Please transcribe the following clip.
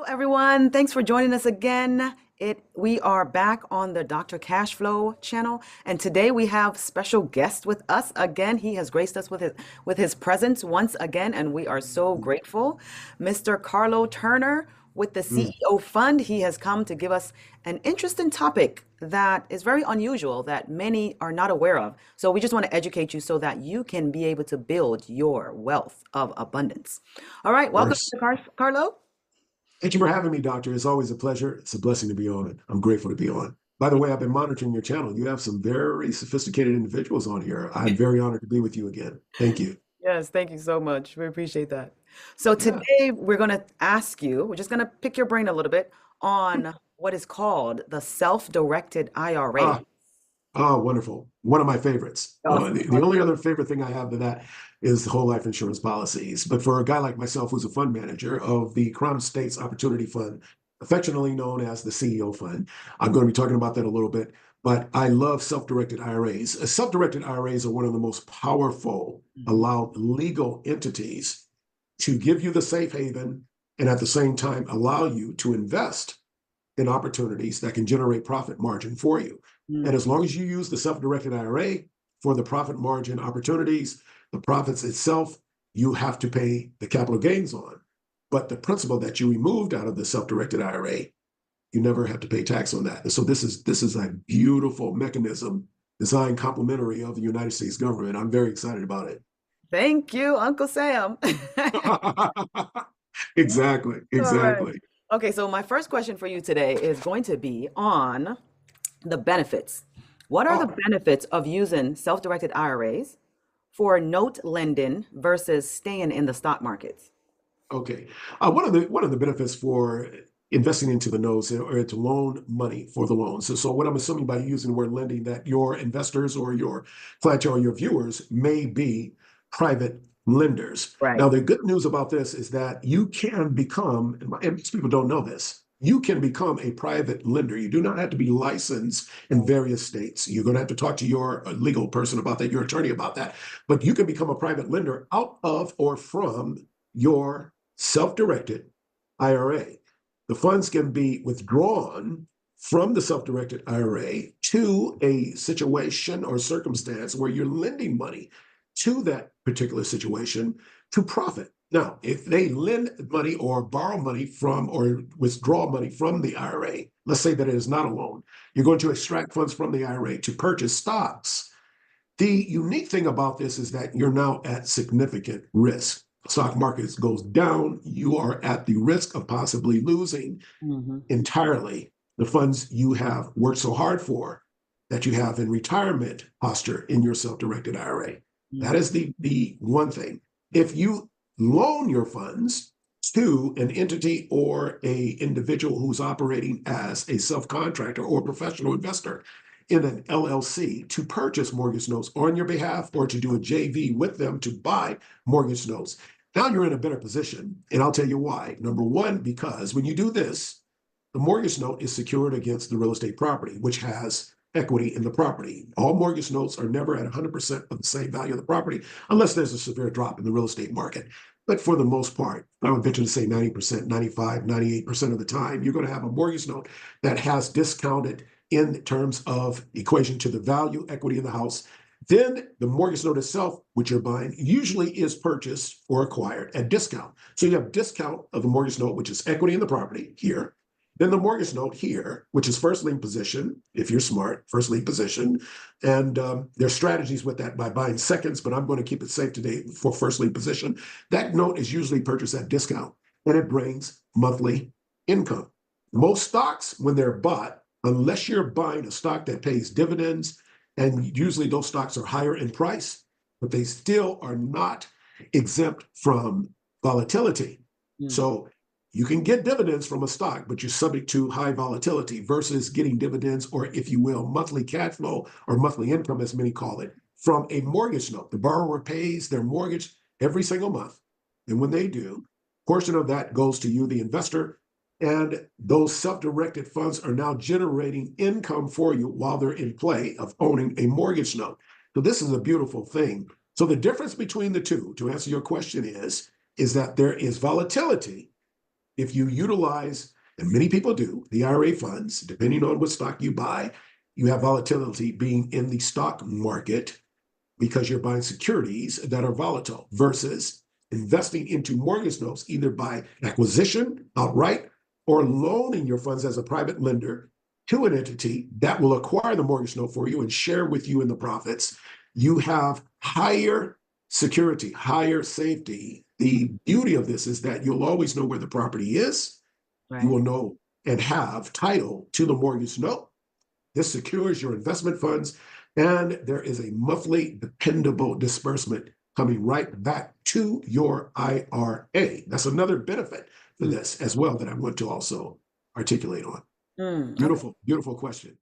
everyone. Thanks for joining us again. We are back on the Dr. Cashflow channel, and today we have special guest with us again. He has graced us with his presence once again, and we are so grateful. Mr. Carlo Turner with the Mm. CEO Fund. He has come to give us an interesting topic that is very unusual that many are not aware of. So we just want to educate you so that you can be able to build your wealth of abundance. All right, Of welcome, course. Mr. Carlo. Thank you for having me, Doctor. It's always a pleasure. It's a blessing to be on. I'm grateful to be on. By the way, I've been monitoring your channel. You have some very sophisticated individuals on here. I'm very honored to be with you again. Thank you. Yes, thank you so much. We appreciate that. So Yeah. today we're going to ask you, we're just going to pick your brain a little bit on what is called the self-directed IRA. Ah, wonderful. One of my favorites. Awesome. The only other favorite thing I have to that is the whole life insurance policies. But for a guy like myself, who's a fund manager of the Crown Estates Opportunity Fund, affectionately known as the CEO Fund, I'm going to be talking about that a little bit. But I love self-directed IRAs. Self-directed IRAs are one of the most powerful Mhm. allowed legal entities to give you the safe haven and at the same time allow you to invest in opportunities that can generate profit margin for you. And Mm. as long as you use the self-directed IRA for the profit margin opportunities, the profits itself, you have to pay the capital gains on. But the principal that you removed out of the self-directed IRA, you never have to pay tax on that. And so this is a beautiful mechanism designed complementary of the United States government. I'm very excited about it. Thank you, Uncle Sam. Exactly, All right. exactly. Okay, so my first question for you today is going to be on the benefits. What are the Oh, benefits of using self-directed IRAs for note lending versus staying in the stock markets? okay. One of the benefits for investing into the notes or to loan money for the loans. So what I'm assuming by using the word lending that your investors or your clientele or your viewers may be private lenders. Now, Right. the good news about this is that you can become, and most people don't know this, you can become a private lender. You do not have to be licensed in various states. You're going to have to talk to your legal person about that, your attorney about that. But you can become a private lender out of or from your self-directed IRA. The funds can be withdrawn from the self-directed IRA to a situation or circumstance where you're lending money to that particular situation to profit. Now, if they lend money or borrow money from or withdraw money from the IRA, let's say that it is not a loan, you're going to extract funds from the IRA to purchase stocks. The unique thing about this is that you're now at significant risk. Stock market goes down, you are at the risk of possibly losing Hmm. entirely the funds you have worked so hard for that you have in retirement posture in your self-directed IRA. That is the one thing. If you loan your funds to an entity or a individual who's operating as a self-contractor or professional investor in an LLC to purchase mortgage notes on your behalf or to do a JV with them to buy mortgage notes, now you're in a better position. And I'll tell you why. Number one, because when you do this, the mortgage note is secured against the real estate property, which has equity in the property. All mortgage notes are never at 100% of the same value of the property unless there's a severe drop in the real estate market. But for the most part, I would venture to say 90%, 95, 98% of the time, you're going to have a mortgage note that has discounted in terms of equation to the value, equity in the house. Then the mortgage note itself, which you're buying, usually is purchased or acquired at discount. So you have discount of the mortgage note, which is equity in the property here. Then the mortgage note here, which is first lien position, if you're smart, first lien position. And there's strategies with that by buying seconds, but I'm going to keep it safe today for first lien position. That note is usually purchased at discount and it brings monthly income. Most stocks, when they're bought, unless you're buying a stock that pays dividends, and usually those stocks are higher in price, but they still are not exempt from volatility. Mm. So you can get dividends from a stock, but you're subject to high volatility versus getting dividends, or if you will, monthly cash flow or monthly income, as many call it, from a mortgage note. The borrower pays their mortgage every single month. And when they do, a portion of that goes to you, the investor, and those self-directed funds are now generating income for you while they're in play of owning a mortgage note. So this is a beautiful thing. So the difference between the two, to answer your question, is that there is volatility if you utilize, and many people do, the IRA funds, depending on what stock you buy, you have volatility being in the stock market because you're buying securities that are volatile versus investing into mortgage notes, either by acquisition outright or loaning your funds as a private lender to an entity that will acquire the mortgage note for you and share with you in the profits. You have higher security, higher safety. The beauty of this is that you'll always know where the property is. You Right. will know and have title to the mortgage note. This secures your investment funds, and there is a monthly dependable disbursement coming right back to your IRA. That's another benefit for this as well that I want to also articulate on. Okay. Beautiful, beautiful question.